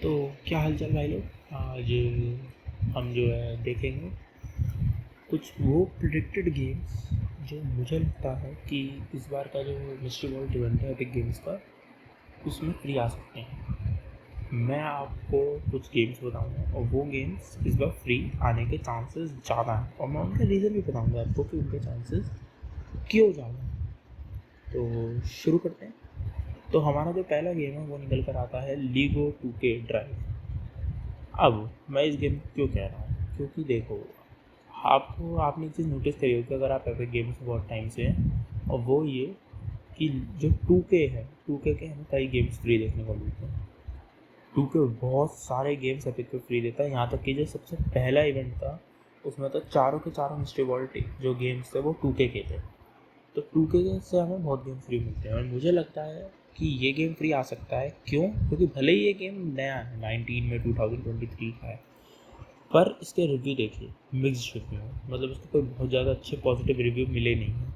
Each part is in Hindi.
तो क्या हाल चाल भाई लोग। आज हम जो है देखेंगे कुछ वो प्रिडिक्टेड गेम्स जो मुझे लगता है कि इस बार का जो मिस्ट्री वर्ल्ड इवेंट है एपिक गेम्स का, उसमें फ्री आ सकते हैं। मैं आपको कुछ गेम्स बताऊंगा और वो गेम्स इस बार फ्री आने के चांसेस ज़्यादा हैं, और मैं उनका रीज़न भी बताऊंगा आपको कि उनके चांसेस क्यों ज़्यादा हैं। तो शुरू करते हैं। तो हमारा जो पहला गेम है वो निकल कर आता है लीगो 2K ड्राइव। अब मैं इस गेम को क्यों कह रहा हूँ, क्योंकि देखो, आपने एक चीज़ नोटिस करी होगी अगर आप एपिक गेम्स बहुत टाइम से हैं, और वो ये कि जो 2K है, 2K के हमें कई गेम्स फ्री देखने को मिलते हैं। 2K बहुत सारे गेम्स एपिक पे फ्री देता है, यहाँ तक कि जो सबसे पहला इवेंट था उसमें तो चारों के चारों मिस्ट्री वर्ल्ड जो गेम्स थे वो 2K के थे। तो 2K से हमें बहुत गेम फ्री मिलते हैं, और मुझे लगता है कि ये गेम फ्री आ सकता है। क्यों? क्योंकि भले ही ये गेम नया है, 19 में 2023 का है, पर इसके रिव्यू देखिए, मिक्स्ड रिव्यू है। मतलब इसको कोई बहुत ज़्यादा अच्छे पॉजिटिव रिव्यू मिले नहीं हैं,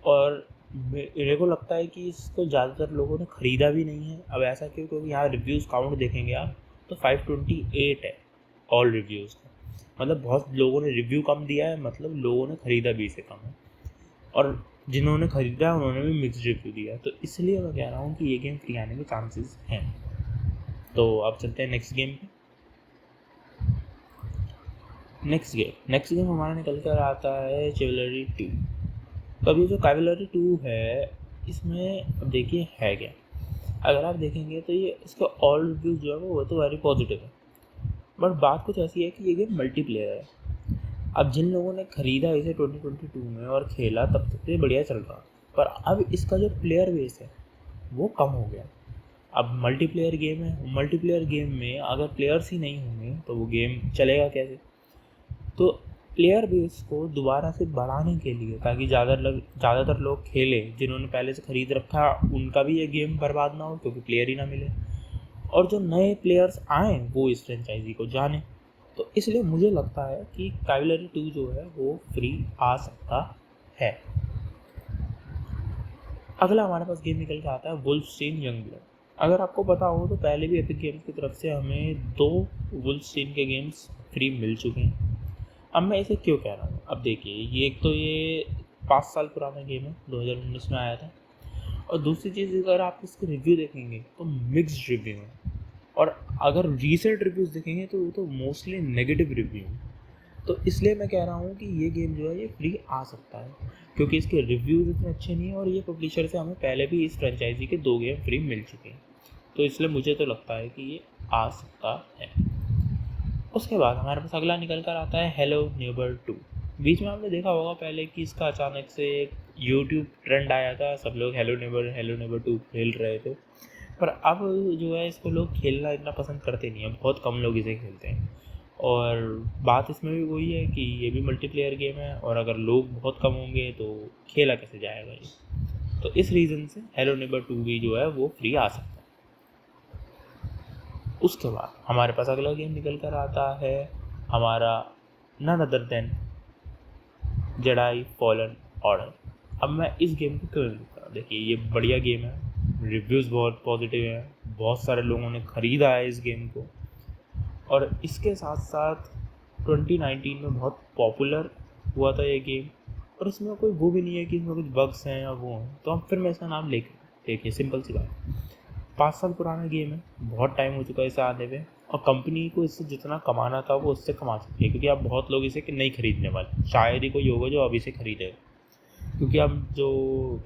और मेरे को लगता है कि इसको ज़्यादातर लोगों ने ख़रीदा भी नहीं है। अब ऐसा क्यों? क्योंकि यहाँ रिव्यूज़ काउंट देखेंगे आप तो 528 है ऑल रिव्यूज़ का। मतलब बहुत लोगों ने रिव्यू कम दिया है, मतलब लोगों ने ख़रीदा भी इसे कम है, और जिन्होंने ख़रीदा है उन्होंने भी मिक्स्ड रिव्यू दिया। तो इसलिए मैं कह रहा हूँ कि ये गेम फ्री आने के चांसेस हैं। तो अब चलते हैं नेक्स्ट गेम पे। नेक्स्ट गेम हमारा निकल कर आता है चिवलरी 2। तो अभी जो कैवलरी 2 है, इसमें अब देखिए है क्या। अगर आप देखेंगे तो ये इसका ऑल रिव्यूज़ जो है वो तो वेरी पॉजिटिव है, बट बात कुछ ऐसी है कि ये गेम मल्टीप्लेयर है। अब जिन लोगों ने ख़रीदा इसे 2022 में और खेला तब तक ये बढ़िया चल रहा, पर अब इसका जो प्लेयर बेस है वो कम हो गया। अब मल्टीप्लेयर गेम है, मल्टीप्लेयर गेम में अगर प्लेयर्स ही नहीं होंगे तो वो गेम चलेगा कैसे? तो प्लेयर बेस को दोबारा से बढ़ाने के लिए, ताकि ज़्यादातर लोग खेलें, जिन्होंने पहले से ख़रीद रखा उनका भी ये गेम बर्बाद ना हो क्योंकि प्लेयर ही ना मिले, और जो नए प्लेयर्स आएँ वो इस फ्रेंचाइजी को जाने। तो इसलिए मुझे लगता है कि कैवलरी 2 जो है वो फ्री आ सकता है। अगला हमारे पास गेम निकल के आता है वुल्फस्टीन यंगब्लड। अगर आपको पता हो तो पहले भी एपिक गेम्स की तरफ से हमें 2 वुल्फस्टीन के गेम्स फ्री मिल चुके हैं। अब मैं इसे क्यों कह रहा हूँ, अब देखिए, ये 5 साल पुराना गेम है, 2019 में आया था। और दूसरी चीज़, अगर आप इसके रिव्यू देखेंगे तो मिक्स्ड रिव्यू हैं, और अगर रीसेंट रिव्यूज़ देखेंगे तो वो तो मोस्टली नेगेटिव रिव्यू हैं। तो इसलिए मैं कह रहा हूँ कि ये गेम जो है ये फ्री आ सकता है, क्योंकि इसके रिव्यूज़ इतने अच्छे नहीं हैं, और ये पब्लिशर से हमें पहले भी इस फ्रेंचाइजी के 2 गेम फ्री मिल चुके हैं। तो इसलिए मुझे तो लगता है कि ये आ सकता है। उसके बाद हमारे पास अगला निकल कर आता है हेलो नेबर 2। बीच में आपने देखा होगा पहले कि इसका अचानक से एक यूट्यूब ट्रेंड आया था, सब लोग हेलो नेबर 2 खेल रहे थे, पर अब जो है इसको लोग खेलना इतना पसंद करते नहीं हैं, बहुत कम लोग इसे खेलते हैं। और बात इसमें भी वही है कि ये भी मल्टीप्लेयर गेम है, और अगर लोग बहुत कम होंगे तो खेला कैसे जाएगा ये। तो इस रीज़न से हेलो नेबर 2 भी जो है वो फ्री आ सकता है। उसके बाद हमारे पास अगला गेम निकल कर आता है हमारा none other than Jedi fallen order. अब मैं इस गेम को क्यों लिखता हूँ, देखिए ये बढ़िया गेम है, रिव्यूज़ बहुत पॉजिटिव हैं, बहुत सारे लोगों ने ख़रीदा है इस गेम को, और इसके साथ साथ 2019 में बहुत पॉपुलर हुआ था ये गेम। और इसमें कोई वो भी नहीं है कि इसमें कुछ बग्स हैं या वो हैं, तो अब फिर मैं इसका नाम लेके, देखिए सिंपल सी बात, 5 साल पुराना गेम है, बहुत टाइम हो चुका है इसे आने पे, और कंपनी को इससे जितना कमाना था वो उससे कमा सकती है, क्योंकि अब बहुत लोग इसे नहीं खरीदने वाले, शायद ही कोई होगा जो अब इसे खरीदेगा। क्योंकि अब जो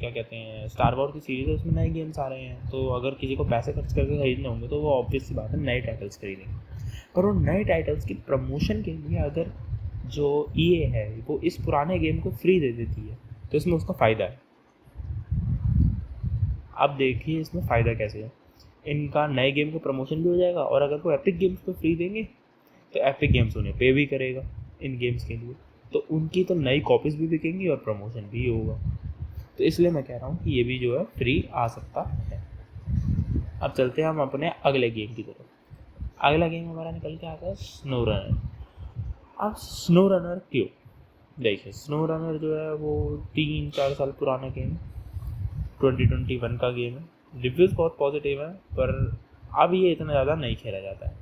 क्या कहते हैं स्टार वॉर की सीरीज़ है उसमें नए गेम्स आ रहे हैं, तो अगर किसी को पैसे खर्च करके खरीदने होंगे तो वो ऑब्वियस सी बात है नए टाइटल्स खरीदेंगे। पर उन नए टाइटल्स की प्रमोशन के लिए अगर जो EA है वो इस पुराने गेम को फ्री दे देती है तो इसमें उसका फ़ायदा है। अब देखिए इसमें फ़ायदा कैसे है, इनका नए गेम का प्रमोशन भी हो जाएगा, और अगर वो एपिक गेम्स को फ्री देंगे तो एपिक गेम्स उन्हें पे भी करेगा इन गेम्स के लिए, तो उनकी तो नई कॉपीज़ भी बिकेंगी और प्रमोशन भी होगा। तो इसलिए मैं कह रहा हूँ कि ये भी जो है फ्री आ सकता है। अब चलते हैं हम अपने अगले गेम की तरफ। अगला गेम हमारा निकल के आता है स्नो रनर। अब स्नो रनर क्यों, देखिए स्नो रनर जो है वो 3-4 साल पुराना गेम है, 2021 का गेम है, रिव्यूज़ बहुत पॉजिटिव है, पर अब ये इतना ज़्यादा नहीं खेला जाता है।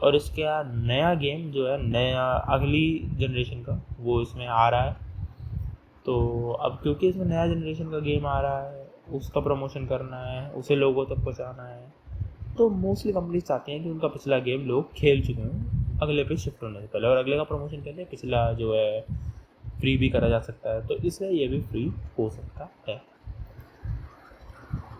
और इसके नया गेम जो है, नया अगली जनरेशन का, वो इसमें आ रहा है। तो अब क्योंकि इसमें नया जनरेशन का गेम आ रहा है, उसका प्रमोशन करना है, उसे लोगों तक पहुंचाना है, तो मोस्टली कंपनीज चाहती हैं कि उनका पिछला गेम लोग खेल चुके हैं अगले पे शिफ्ट होने से पहले, और अगले का प्रमोशन करने पिछला जो है फ्री भी करा जा सकता है, तो इसलिए ये भी फ्री हो सकता है।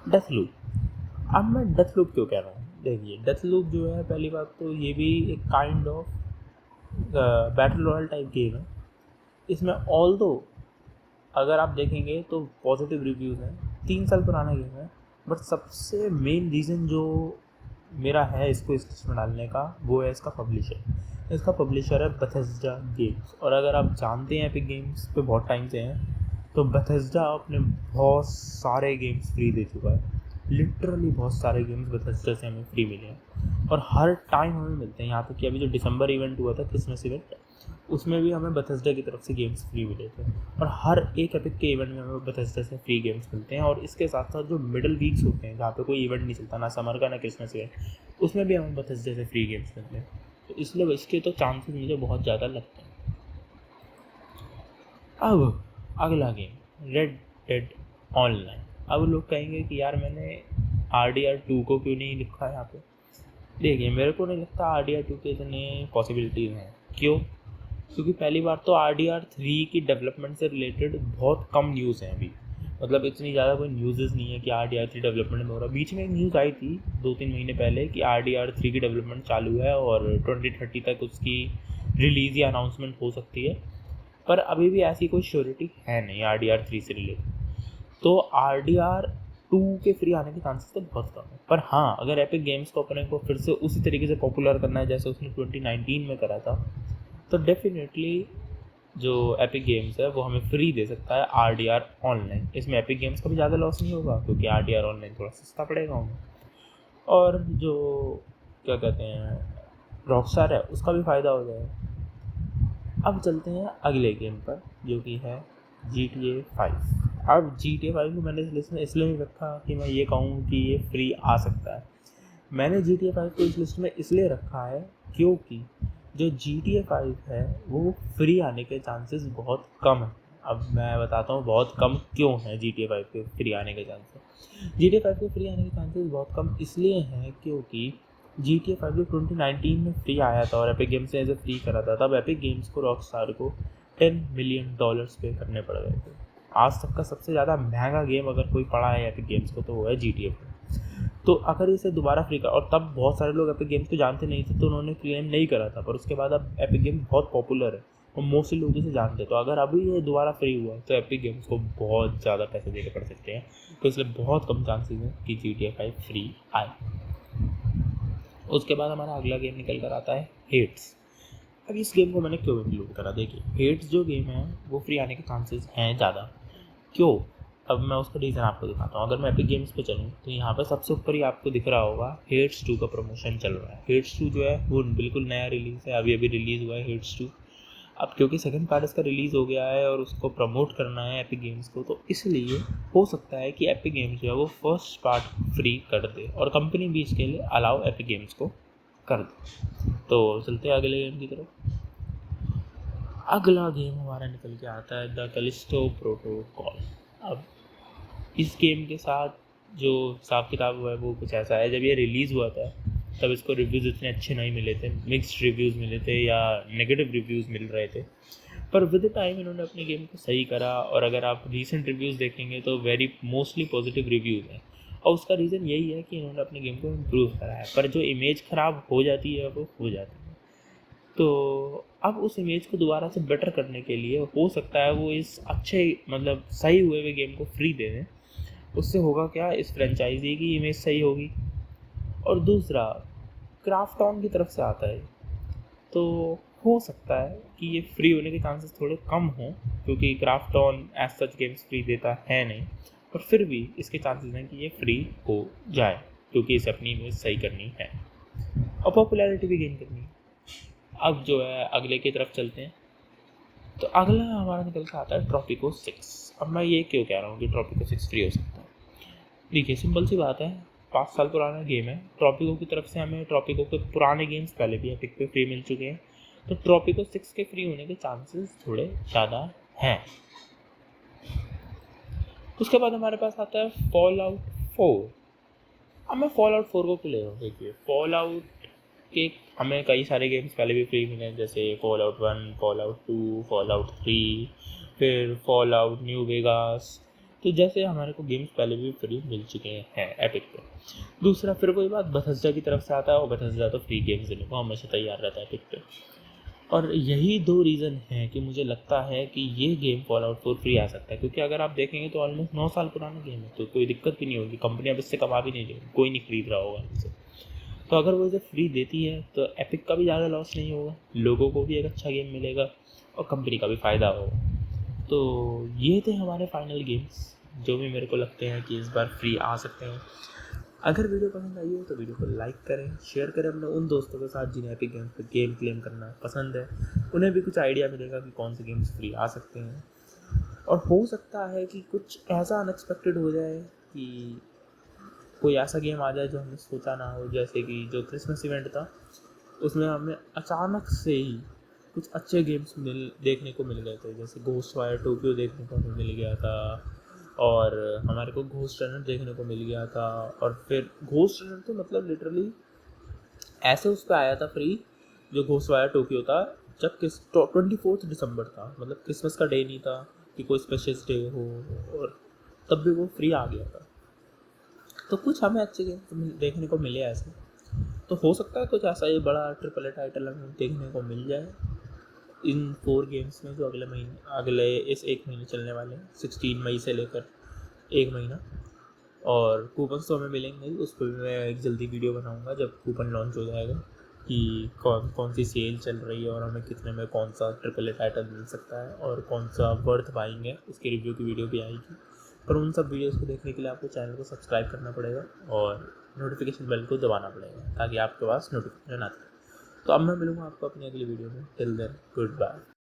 Death loop. अब मैं डेथ लूप क्यों कह रहा हूँ, देखिए डेथ लूप जो है, पहली बात तो ये भी एक kind of battle royal type game है। इसमें ऑल्दो अगर आप देखेंगे तो पॉजिटिव रिव्यूज़ हैं, 3 साल पुराना गेम है, बट सबसे मेन रीज़न जो मेरा है इसको इस लिस्ट में डालने का, वो है इसका पब्लिशर। इसका पब्लिशर है बेथेस्डा गेम्स, और अगर आप जानते हैं एपिक गेम्स पे बहुत टाइम से हैं, तो बेथेस्डा अपने बहुत सारे गेम्स फ्री दे चुका है। लिटरली बहुत सारे गेम्स बेथेस्डा से हमें फ्री मिले हैं, और हर टाइम हमें मिलते हैं। यहाँ तक कि अभी जो दिसंबर इवेंट हुआ था, क्रिसमस इवेंट, उसमें भी हमें बेथेस्डा की तरफ से गेम्स फ्री मिले थे, और हर एक एपिक के इवेंट में हमें बेथेस्डा से फ्री गेम्स मिलते हैं। और इसके साथ साथ जो मिडल वीक्स होते हैं, जहाँ पे कोई इवेंट नहीं चलता, ना समर का ना क्रिसमस इवेंट, उसमें भी हमें बेथेस्डा से फ्री गेम्स मिलते हैं। तो इसलिए इसके तो चांसेस मुझे बहुत ज़्यादा लगते हैं। अब अगला गेम रेड डेड ऑनलाइन। अब लोग कहेंगे कि यार मैंने RDR2 को क्यों नहीं लिखा है यहाँ पे। देखिए, मेरे को नहीं लगता RDR2 के इतने पॉसिबिलिटीज़ हैं। क्यों? क्योंकि पहली बार तो RDR3 की डेवलपमेंट से रिलेटेड बहुत कम न्यूज़ हैं अभी। मतलब इतनी ज़्यादा कोई न्यूज़ नहीं है कि RDR3 डेवलपमेंट में हो रहा। बीच में एक न्यूज़ आई थी 2-3 महीने पहले कि RDR3 की डेवलपमेंट चालू है और 2030 तक उसकी रिलीज़ या अनाउंसमेंट हो सकती है, पर अभी भी ऐसी कोई श्योरिटी है नहीं RDR3 से रिलेटेड। तो RDR2 के फ्री आने के चांसेस तो बहुत कम है। पर हाँ, अगर एपिक गेम्स को अपने को फिर से उसी तरीके से पॉपुलर करना है जैसे उसने 2019 में करा था, तो डेफिनेटली जो एपिक गेम्स है वो हमें फ्री दे सकता है RDR ऑनलाइन। इसमें एपिक गेम्स का भी ज़्यादा लॉस नहीं होगा, क्योंकि RDR ऑनलाइन थोड़ा सस्ता पड़ेगा उन्हें, और जो क्या कहते हैं रॉकस्टार है उसका भी फ़ायदा हो जाएगा। अब चलते हैं अगले गेम पर, जो कि है GTA 5। अब GTA 5 को मैंने इस लिस्ट में इसलिए नहीं रखा कि मैं ये कहूँ कि ये फ्री आ सकता है। मैंने GTA 5 को इस लिस्ट में इसलिए रखा है क्योंकि जो GTA 5 है वो फ्री आने के चांसेस बहुत कम हैं। अब मैं बताता हूँ बहुत कम क्यों है GTA 5 के फ्री आने के चांसेस। GTA 5 के फ्री आने के चांसेस बहुत कम इसलिए हैं क्योंकि GTA 5 जो 2019 में फ्री आया था और एपिक गेम्स ने एज फ्री करा था, तब एपिक गेम्स को रॉकस्टार को $10 मिलियन पे करने पड़ गए थे। आज तक का सबसे ज़्यादा महंगा गेम अगर कोई पड़ा है एपिक गेम्स को तो वो है GTA 5। तो अगर इसे दोबारा फ्री कर, और तब बहुत सारे लोग एपिक गेम्स को जानते नहीं थे तो उन्होंने क्लेम नहीं करा था, पर उसके बाद अब एपिक गेम बहुत पॉपुलर है और मोस्टली लोग इसे जानते हैं। तो अगर अभी ये दोबारा फ्री हुआ तो एपिक गेम्स को बहुत ज़्यादा पैसे देने पड़ सकते हैं, तो इसलिए बहुत कम चांसेस हैं कि GTA 5 फ्री आए। उसके बाद हमारा अगला गेम निकल कर आता है हेड्स। अब इस गेम को मैंने क्यों इंक्लूड करा, देखिए हेड्स जो गेम है वो फ्री आने के चांसेस हैं ज़्यादा। क्यों? अब मैं उसका रीज़न आपको दिखाता हूँ। अगर मैं एपिक गेम्स पे चलूँ तो यहाँ पर सबसे ऊपर ही आपको दिख रहा होगा हेड्स 2 का प्रमोशन चल रहा है। हेड्स 2 जो है वो बिल्कुल नया रिलीज़ है, अभी रिलीज़ हुआ है हेड्स 2। अब क्योंकि सेकंड पार्ट इसका रिलीज़ हो गया है और उसको प्रमोट करना है एपिक गेम्स को, तो इसलिए हो सकता है कि एपिक गेम्स जो है वो फर्स्ट पार्ट फ्री कर दे और कंपनी भी इसके लिए अलाउ एपिक गेम्स को कर दे। तो चलते हैं अगले गेम की तरफ। अगला गेम हमारा निकल के आता है द कैलिस्टो प्रोटोकॉल। अब इस गेम के साथ जो हिसाब किताब हुआ है वो कुछ ऐसा है, जब ये रिलीज़ हुआ था तब इसको रिव्यूज़ इतने अच्छे नहीं मिले थे, मिक्स्ड रिव्यूज़ मिले थे या नेगेटिव रिव्यूज़ मिल रहे थे। पर विद टाइम इन्होंने अपने गेम को सही करा, और अगर आप रीसेंट रिव्यूज़ देखेंगे तो वेरी मोस्टली पॉजिटिव रिव्यूज़ हैं, और उसका रीज़न यही है कि इन्होंने अपने गेम को इम्प्रूव करा है। पर जो इमेज ख़राब हो जाती है वो हो जाती है, तो अब उस इमेज को दोबारा से बेटर करने के लिए हो सकता है वो इस अच्छे मतलब सही हुए हुए गेम को फ्री दे दें। उससे होगा क्या, इस फ्रेंचाइजी की इमेज सही होगी, और दूसरा क्राफ्टॉन की तरफ से आता है, तो हो सकता है कि ये फ्री होने के चांसेस थोड़े कम हों, क्योंकि Krafton as such games free देता है नहीं, पर फिर भी इसके चांसेस हैं कि ये फ्री हो जाए, क्योंकि इसे अपनी इमेज सही करनी है और पॉपुलैरिटी भी गेन करनी है। अब जो है अगले की तरफ चलते हैं। तो अगला हमारा निकल कर आता है ट्रॉपिको 6। अब मैं ये क्यों कह रहा हूँ कि ट्रॉपिको 6 फ्री हो सकता है, देखिए सिंपल सी बात है, 5 साल पुराना गेम है। ट्रॉपिको की तरफ से हमें ट्रॉपिको के पुराने गेम्स पहले भी एपिक पे फ्री मिल चुके हैं, तो ट्रॉपिको 6 के फ्री होने के चांसेस थोड़े ज़्यादा हैं। उसके बाद हमारे पास आता है फॉल आउट 4। अब मैं फॉल आउट 4 को क्यों ले रहा हूँ? देखिए, फॉल आउट के हमें कई सारे गेम्स पहले भी फ्री मिले हैं, जैसे fall out 1, fall out 2, fall out 3, फिर फॉल आउट न्यू वेगास। तो जैसे हमारे को गेम्स पहले भी फ्री मिल चुके हैं एपिक पे। दूसरा, फिर कोई बात बेथेस्डा की तरफ से आता है, और बेथेस्डा तो फ्री गेम्स देने को हमेशा तैयार रहता है एपिक पे। और यही 2 रीज़न हैं कि मुझे लगता है कि ये गेम फॉल आउट 4 फ्री आ सकता है, क्योंकि अगर आप देखेंगे तो ऑलमोस्ट 9 साल पुराना गेम है, तो कोई दिक्कत भी नहीं होगी, कंपनी अब इससे कमा भी नहीं रही, कोई नहीं खरीद रहा होगा इसे। तो अगर वो इसे फ्री देती है तो एपिक का भी ज़्यादा लॉस नहीं होगा, लोगों को भी एक अच्छा गेम मिलेगा और कंपनी का भी फ़ायदा होगा। तो ये थे हमारे फाइनल गेम्स जो भी मेरे को लगते हैं कि इस बार फ्री आ सकते हैं। अगर वीडियो पसंद आई हो तो वीडियो को लाइक करें, शेयर करें अपने उन दोस्तों के साथ जिन्हें एपिक गेम्स पर गेम क्लेम करना पसंद है। उन्हें भी कुछ आइडिया मिलेगा कि कौन से गेम्स फ्री आ सकते हैं। और हो सकता है कि कुछ ऐसा अनएक्सपेक्टेड हो जाए कि कोई ऐसा गेम आ जाए जो हमने सोचा ना हो, जैसे कि जो क्रिसमस इवेंट था उसमें हमें अचानक से ही कुछ अच्छे गेम्स देखने को मिल गए थे, जैसे घोस्टवायर टोक्यो देखने को हमें मिल गया था, और हमारे को घोस्ट रनर देखने को मिल गया था। और फिर घोस्ट रनर तो मतलब लिटरली ऐसे उस पर आया था फ्री, जो घोस्टवायर टोक्यो था, जब 24 दिसंबर था, मतलब क्रिसमस का डे नहीं था कि कोई स्पेशल डे हो, और तब भी वो फ्री आ गया था। तो कुछ हमें अच्छे गेम देखने को मिले ऐसे। तो हो सकता है कुछ ऐसा ही बड़ा ट्रिपल ए टाइटल हमें देखने को मिल जाए इन 4 गेम्स में, जो अगले इस 1 महीने चलने वाले हैं, 16 मई से लेकर 1 महीना। और कूपन्स तो हमें मिलेंगे ही, उस पर भी मैं एक जल्दी वीडियो बनाऊंगा जब कूपन लॉन्च हो जाएगा कि कौन कौन सी सेल चल रही है और हमें कितने में कौन सा ट्रिपल ए टाइटल मिल सकता है और कौन सा वर्थ बाइंग है, उसकी रिव्यू की वीडियो भी आएगी। पर उन सब वीडियोज़ को देखने के लिए आपको चैनल को सब्सक्राइब करना पड़ेगा और नोटिफिकेशन बेल को दबाना पड़ेगा ताकि आपके पास नोटिफिकेशन आते। तो अब मैं मिलूँगा आपको अपनी अगली वीडियो में। Till then, good bye.